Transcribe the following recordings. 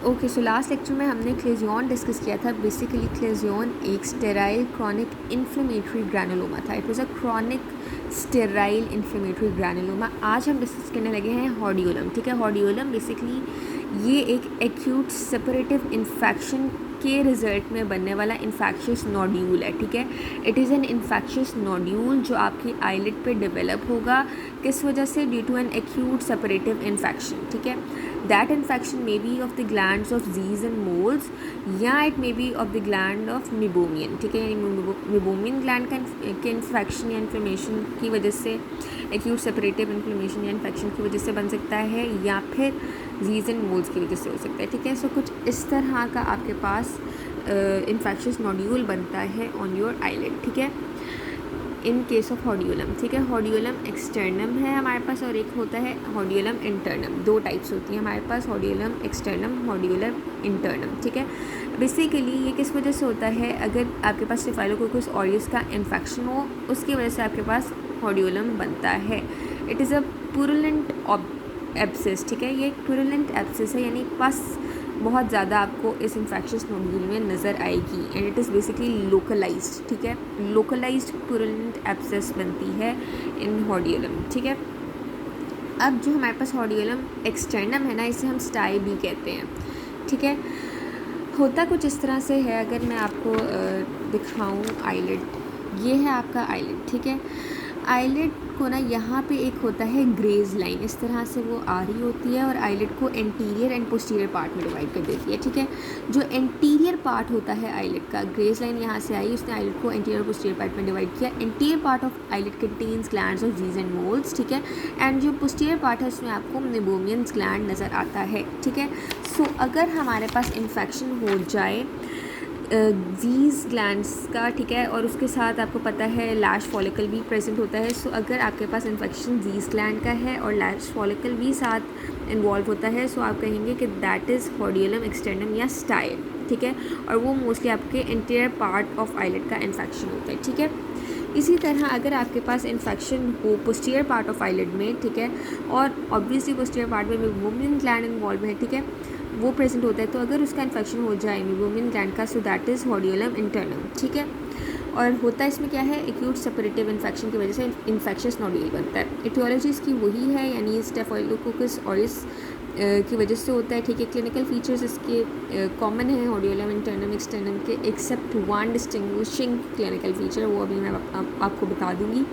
Okay, so last lecture में हमने Claisen discuss किया था। बेसिकली क्लेजियन एक स्टेराइल क्रॉनिक इन्फ्लेमेटरी ग्रैनुलोमा था। It was a chronic sterile inflammatory granuloma. आज हम डिस्कस करने लगे हैं हॉर्डियोलम। ठीक है, हॉर्डियोलम बेसिकली ये एक एक्यूट सेपरेटिव इन्फेक्शन के रिजल्ट में बनने वाला इन्फेक्शियस नोड्यूल है। ठीक है, it is an infectious nodule जो आपकी आईलिड पे डेवलप होगा। किस वजह से? Due to an acute suppurative infection. ठीक है, that infection may be of the glands of Z's and moles या it may be of the gland of meibomian। ठीक है, meibomian gland के इन्फेक्शन या इन्फ्लेमेशन की वजह से, एक्यूट सेपरेटिव इन्फ्लेमेशन या इन्फेक्शन की वजह से बन सकता है, या फिर Z's and moles की वजह से हो सकता है। ठीक है, सो कुछ इस तरह का आपके पास इन्फेक्शियस नोड्यूल बनता है ऑन योर आईलिड। ठीक है, इन केस ऑफ हॉर्डियोलम। ठीक है, हॉर्डियोलम एक्सटर्नम है हमारे पास और एक होता है हॉर्डियोलम इंटरनम। दो टाइप्स होती हैं हमारे पास, हॉर्डियोलम एक्सटर्नम, हॉर्डियोलम इंटरनम। ठीक है, बेसिकली ये किस वजह से होता है? अगर आपके पास स्टेफाइलोकोकस ऑरियस का इन्फेक्शन हो, उसकी वजह से आपके पास हॉर्डियोलम बनता है। It is a purulent abscess. ठीक है, ये एक पुरुलेंट एब्सेस है, यानी पस बहुत ज़्यादा आपको इस इन्फेक्शियस नोड्यूल में नज़र आएगी and it is basically localised. ठीक है, लोकलाइज्ड पुरुलेंट एब्सेस बनती है इन हॉर्डियोलम। ठीक है, अब जो हमारे पास हॉर्डियोलम एक्सटर्नम है ना, इसे हम स्टाई भी कहते हैं। ठीक है, होता कुछ इस तरह से है। अगर मैं आपको दिखाऊं आईलिड, ये है आपका आईलिड। ठीक है, आईलिड को ना यहाँ पे एक होता है ग्रेज लाइन, इस तरह से वो आ रही होती है और आईलिड को एंटीरियर एंड पोस्टीरियर पार्ट में डिवाइड कर देती है। ठीक है, जो एंटीरियर पार्ट होता है आईलिड का, ग्रेज लाइन यहाँ से आई, उसने आईलिड को एंटीरियर और पोस्टीरियर पार्ट में डिवाइड किया। Anterior part of eyelid contains glands of Z's and Moll's. ठीक है, एंड जो पोस्टीरियर पार्ट है उसमें आपको मेबोमियंस ग्लैंड नज़र आता है। ठीक है, सो अगर हमारे पास इन्फेक्शन हो जाए Z's ग्लैंड्स का, ठीक है, और उसके साथ आपको पता है लैश फॉलिकल भी प्रेजेंट होता है। सो अगर आपके पास इन्फेक्शन Z's ग्लैंड का है और लैश फॉलिकल भी साथ इन्वॉल्व होता है, सो आप कहेंगे कि दैट इज़ हॉर्डियोलम एक्सटर्नम या स्टाई। ठीक है, और वो मोस्टली आपके इंटीरियर पार्ट ऑफ आईलिड का इन्फेक्शन होता है। ठीक है, इसी तरह अगर आपके पास इन्फेक्शन हो पोस्टीरियर पार्ट ऑफ आईलिड में, ठीक है, और ऑब्वियसली पोस्टीरियर पार्ट में मेबोमियन ग्लैंड इन्वॉल्व है, ठीक है, वो प्रेजेंट होता है, तो अगर उसका इन्फेक्शन हो जाए मेबोमियन ग्लैंड का, सो दैट इज़ हॉर्डियोलम इंटरनम। ठीक है, और होता है इसमें क्या है? एक्यूट सेपरेटिव इन्फेक्शन की वजह से इन्फेक्शियस नोड्यूल बनता है। इटियोलॉजी इसकी वही है, यानी स्टेफाइलोकोकस ऑरियस की वजह से होता है। ठीक है, क्लिनिकल फीचर्स इसके कॉमन है हॉर्डियोलम इंटरनम एक्सटर्नम के, except one distinguishing clinical feature, वो अभी मैं आपको बता दूंगी।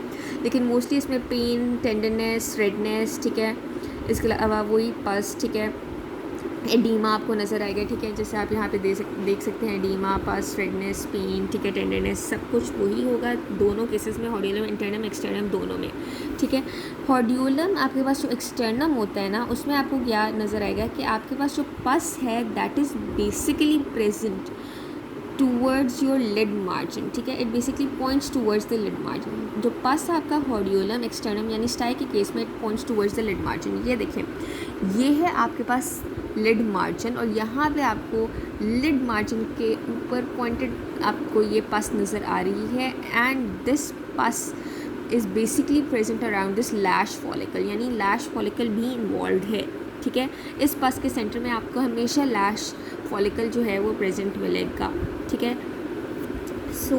लेकिन मोस्टली इसमें पेन, टेंडरनेस, रेडनेस, ठीक है, इसके अलावा वही पस, ठीक है, एडीमा आपको नज़र आएगा। ठीक है, जैसे आप यहाँ पे देख सकते हैं, एडीमा, पस, रेडनेस, पेन, ठीक है, टेंडरनेस, सब कुछ वही होगा दोनों केसेस में, हॉर्डियोलम इंटरनम एक्सटर्नम दोनों में। ठीक है, हॉर्डियोलम आपके पास जो एक्सटर्नम होता है ना, उसमें आपको क्या नज़र आएगा कि आपके पास जो पस है that is basically present towards your lid margin. ठीक है, it basically points towards the lid margin. जो पस आपका हॉर्डियोलम एक्सटर्नम यानी स्टाई के केस में, it points towards the lid margin. ये देखें, ये है आपके पास लिड मार्जिन और यहाँ पे आपको लिड मार्जिन के ऊपर पॉइंटेड आपको ये पस नज़र आ रही है एंड दिस पस is basically present around this lash follicle, यानी लैश फॉलिकल भी इन्वॉल्व है। ठीक है, इस पस के सेंटर में आपको हमेशा लैश फॉलिकल जो है वो प्रेजेंट मिलेगा। ठीक है, so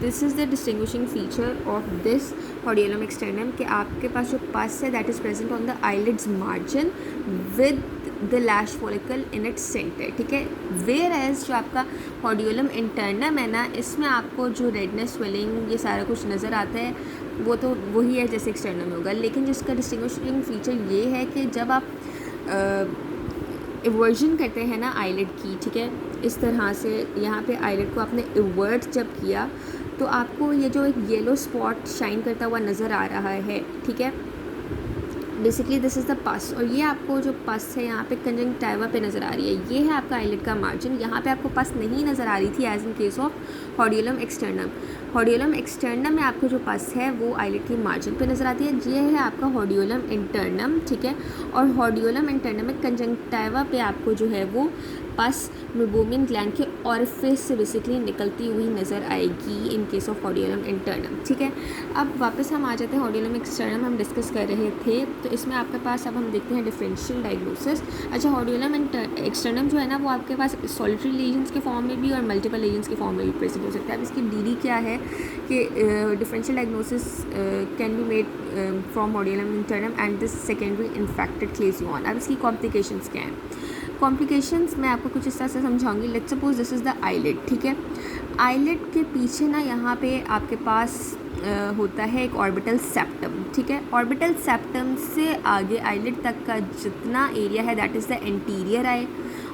this is the distinguishing feature of this hordeolum externum कि आपके पास जो पस है that is present on the eyelids margin with the lash follicle in its centre. ठीक है, वेयर एज जो आपका हॉर्डियोलम इंटरनम है ना, इसमें आपको जो रेडनेस, स्वेलिंग, ये सारा कुछ नज़र आता है, वो तो वही है जैसे एक्सटर्नम में होगा। लेकिन जिसका डिस्टिंग्विशिंग फीचर ये है कि जब आप इवर्जन करते हैं ना आईलिड की, ठीक है, इस तरह से यहाँ पे आईलिड को आपने इवर्ट जब किया तो आपको ये जो एक येलो स्पॉट शाइन करता हुआ नज़र आ रहा है। ठीक है, बेसिकली दिस इज़ द पस, और ये आपको जो पस है यहाँ पे कंजंक्टिवा पे नज़र आ रही है। ये है आपका आईलिड का मार्जिन। यहाँ पे आपको पस नहीं नज़र आ रही थी as in case of हॉर्डियोलम externum. हॉर्डियोलम externum में आपको जो पस है वो आईलिड की मार्जिन पे नज़र आती है। ये है आपका हॉर्डियोलम इंटरनम। ठीक है, और हॉर्डियोलम इंटरनम में कंजंक्टिवा पे आपको जो है वो पस मेबोमियन ग्लैंड के ऑरिफिस से बेसिकली निकलती हुई नज़र आएगी इन केस ऑफ हॉडियोलम इंटरनम। ठीक है, अब वापस हम आ जाते हैं हॉडियोलम एक्सटर्नम हम डिस्कस कर रहे थे। तो इसमें आपके पास अब हम देखते हैं डिफरेंशियल डायग्नोसिस। अच्छा, हॉडियोलम एक्सटर्नम जो है ना वो आपके पास सॉलिटरी लीजन्स के फॉर्म में भी और मल्टीपल लीजन्स के फॉर्म में भी प्रेजेंट हो सकता है। अब इसकी डी क्या है कि differential diagnosis can be made from hordeolum internum and this secondary infected chalazion. अब इसकी कॉम्प्लिकेशंस क्या हैं? कॉम्प्लिकेशंस मैं आपको कुछ इस तरह से समझाऊंगी। Let's suppose this is the eyelid. ठीक है, आईलिड के पीछे ना यहाँ पे आपके पास होता है एक ऑर्बिटल सेप्टम। ठीक है, ऑर्बिटल सेप्टम से आगे आईलिड तक का जितना एरिया है दैट इज़ द एंटीरियर आई,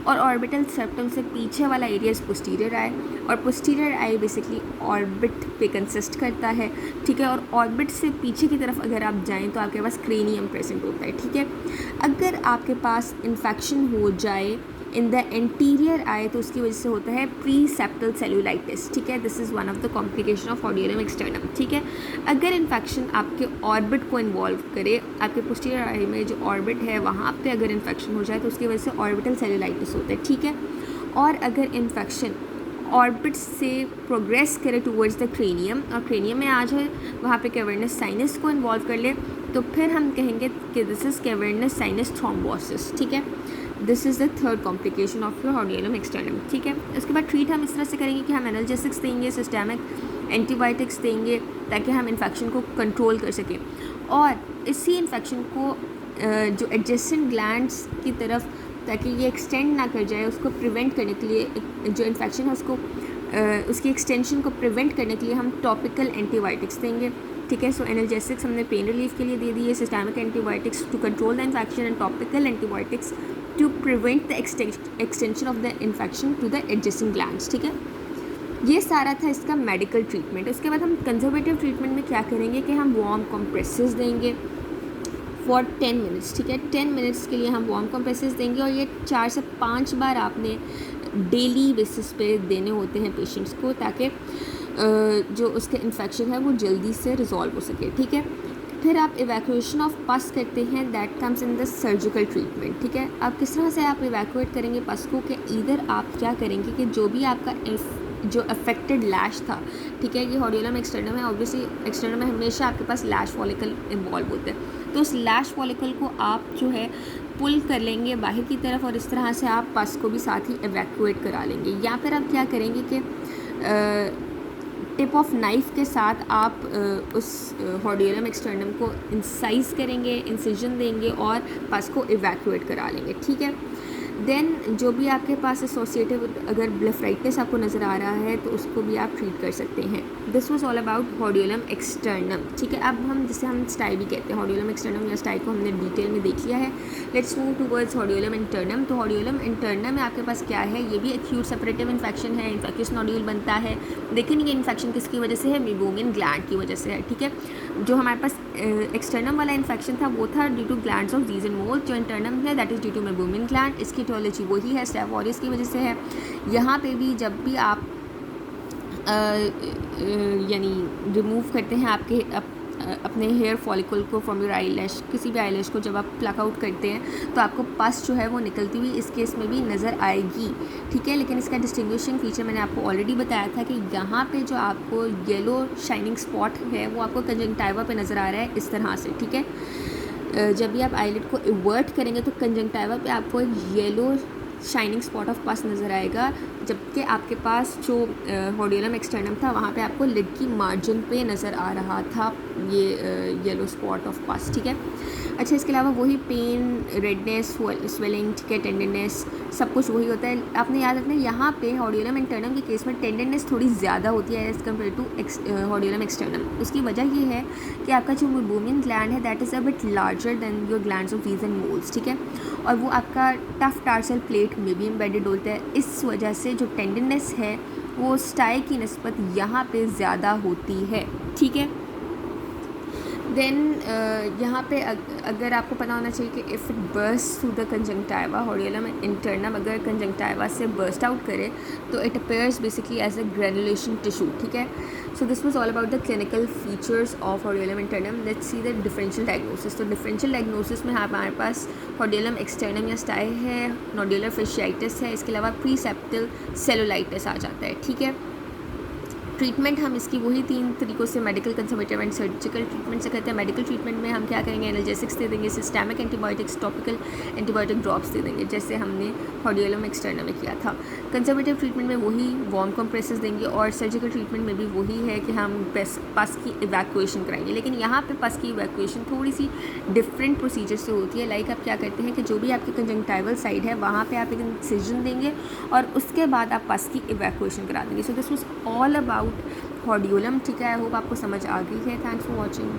और ऑर्बिटल सेप्टम से पीछे वाला एरिया इज़ पोस्टीरियर आई, और पोस्टीरियर आई बेसिकली ऑर्बिट पे कंसिस्ट करता है। ठीक है, और ऑर्बिट से पीछे की तरफ अगर आप जाएं तो आपके पास क्रेनियम प्रेजेंट होता है। ठीक है, अगर आपके पास इन्फेक्शन हो जाए इन द एंटीरियर आई तो उसकी वजह से होता है प्री सेप्टल सेलुलाइटिस। ठीक है, this is one of the complication of hordeolum externum. ठीक है, अगर इन्फेक्शन आपके ऑर्बिट को इन्वॉल्व करे, आपके पोस्टीरियर आई में जो ऑर्बिट है वहाँ पे अगर इन्फेक्शन हो जाए तो उसकी वजह से ऑर्बिटल सेलुलाइटिस होता है। ठीक है, और अगर इन्फेक्शन ऑर्बिट से प्रोग्रेस करे टूवर्ड्स द क्रेनियम और क्रेनियम में आ जाए वहाँ पे कैवर्नस साइनस को इन्वॉल्व कर ले तो फिर हम कहेंगे कि this is cavernous sinus thrombosis. ठीक है, this is the third complication of your hordeolum externum. ठीक है, उसके बाद ट्रीट हम इस तरह से करेंगे कि हम एनाल्जेसिक्स देंगे, सिस्टेमिक एंटीबायोटिक्स देंगे ताकि हम इन्फेक्शन को कंट्रोल कर सकें, और इसी इन्फेक्शन को जो एडजेसेंट ग्लैंड्स की तरफ ताकि ये एक्सटेंड ना कर जाए उसको प्रिवेंट करने के लिए, जो इन्फेक्शन है उसको उसकी एक्सटेंशन को प्रिवेंट करने के लिए हम टॉपिकल एंटीबायोटिक्स देंगे। ठीक है, सो एनाल्जेसिक्स हमने पेन रिलीफ के लिए दे दी है, systemic antibiotics to control the infection and topical antibiotics to prevent the extension of the infection to the adjacent glands. ठीक है, ये सारा था इसका मेडिकल ट्रीटमेंट। उसके बाद हम कंजर्वेटिव ट्रीटमेंट में क्या करेंगे कि हम वार्म कंप्रेसेस देंगे फॉर 10 मिनट्स। ठीक है, 10 मिनट्स के लिए हम वार्म कंप्रेसेस देंगे, और ये 4 से 5 बार आपने डेली बेसिस पे देने होते हैं पेशेंट्स को ताकि जो उसके इन्फेक्शन है वो जल्दी से रिजॉल्व हो सके। ठीक है, फिर आप इवैक्यूएशन ऑफ पस करते हैं, that comes in the surgical treatment. ठीक है, आप किस तरह से आप इवैक्यूएट करेंगे पस को कि इधर आप क्या करेंगे कि जो भी आपका जो अफेक्टेड लैश था, ठीक है, ये हॉडियोलम एक्सटर्नम है, ऑब्वियसली एक्सटर्नम में हमेशा आपके पास लैश फॉलिकल इन्वॉल्व होते हैं, तो उस लैश फॉलिकल को आप जो है पुल कर लेंगे बाहर की तरफ, और इस तरह से आप पस को भी साथ ही इवैक्यूएट करा लेंगे। या फिर आप क्या करेंगे कि टिप ऑफ नाइफ़ के साथ आप उस हॉडियोलम एक्सटर्नम को इंसाइज करेंगे, इंसिजन देंगे और पस को इवैक्यूएट करा लेंगे। ठीक है, देन जो भी आपके पास एसोसिएटिव अगर ब्लेफराइटिस आपको नज़र आ रहा है तो उसको भी आप ट्रीट कर सकते हैं। This was all about hordeolum externum. ठीक है, अब हम जिसे हम स्टाई भी कहते हैं, हॉडियोलम एक्सटर्नम या स्टाई को हमने डिटेल में देख लिया है। Let's move towards hordeolum internum. तो हॉडियोलम इंटरनम में आपके पास क्या है, ये भी एक्यूट सेपरेटिव इन्फेक्शन है, इन्फेक्शियस नोड्यूल बनता है, लेकिन ये इन्फेक्शन किसकी वजह से है, मेबोमियन ग्लैंड की वजह से है। ठीक है, जो हमारे पास एक्सटर्नम वाला इन्फेक्शन था वो था due to glands of Zeis and Moll's, जो इंटरनम है that is due to meibomian gland. इसकी टियोलॉजी वही है, स्टेफ ऑरिस की वजह से है। यहाँ पे भी जब भी आप यानी रिमूव करते हैं आपके अपने हेयर फॉलिकल को फ्रॉम योर आईलैश, किसी भी आईलैश को जब आप प्लक आउट करते हैं तो आपको पस जो है वो निकलती हुई इस केस में भी नज़र आएगी। ठीक है, लेकिन इसका डिस्टिंग्विशिंग फीचर मैंने आपको ऑलरेडी बताया था कि यहाँ पे जो आपको येलो शाइनिंग स्पॉट है वो आपको कंजंक्टिवा पे नज़र आ रहा है इस तरह से। ठीक है, जब भी आप आईलिड को इवर्ट करेंगे तो कंजंक्टिवा पे आपको एक येलो शाइनिंग स्पॉट ऑफ पस नज़र आएगा, जबकि आपके पास जो हॉडियोलम एक्सटर्नम था वहाँ पे आपको लिड की मार्जिन पे नज़र आ रहा था ये येलो स्पॉट ऑफ पस। ठीक है, अच्छा, इसके अलावा वही पेन, रेडनेस, स्वेलिंग, ठीक है, टेंडरनेस, सब कुछ वही होता है। आपने याद रखना यहाँ पे हॉडियोलम इंटरनम के केस में टेंडरनेस थोड़ी ज़्यादा होती है as compare to hordeolum externum. उसकी वजह ये है कि आपका जो मेबोमियन ग्लैंड है that is a bit larger than your glands of Zeis and Moll's. ठीक है, और वो आपका टफ टार्सल प्लेट में भी एम्बेडेड होता है, इस वजह से जो टेंडरनेस है वो स्टाई की निस्बत यहाँ पे ज़्यादा होती है। ठीक है, देन यहाँ पे अगर आपको पता होना चाहिए कि if it burst through the conjunctiva hordeolum internum, अगर कंजंक्टाइवा से बर्स्ट आउट करे तो it appears basically as a granulation tissue, ठीक है। So this was all about the clinical features of hordeolum internum. Let's see the differential diagnosis. तो differential diagnosis में हमारे पास हॉर्डियलम externum या स्टाई है, नोडुलर फेशियाइटिस है, इसके अलावा प्रीसेप्टल सेलुलाइटिस आ जाता है, ठीक है। ट्रीटमेंट हम इसकी वही 3 तरीक़ों से, medical, conservative and surgical treatment से करते हैं। मेडिकल ट्रीटमेंट में हम क्या करेंगे, एनाल्जेसिक्स दे देंगे, systemic antibiotics, topical antibiotic drops दे देंगे, जैसे हमने हॉर्डियलम एक्सटर्नम में किया था। कंजर्वेटिव ट्रीटमेंट में वही वार्म कंप्रेसेस देंगे, और सर्जिकल ट्रीटमेंट में भी वही है कि हम पस की इवैक्यूएशन कराएंगे। लेकिन यहाँ पे पस की इवैक्यूएशन थोड़ी सी डिफरेंट प्रोसीजर से होती है। लाइक आप क्या करते हैं कि जो भी आपकी कंजंक्टाइवल साइड है वहाँ पे आप एक इंसिजन देंगे और उसके बाद आप पस की इवैक्यूएशन करा देंगे। So this was all about hordeolum, ठीक है। आई होप आपको समझ आ गई है। Thanks for watching.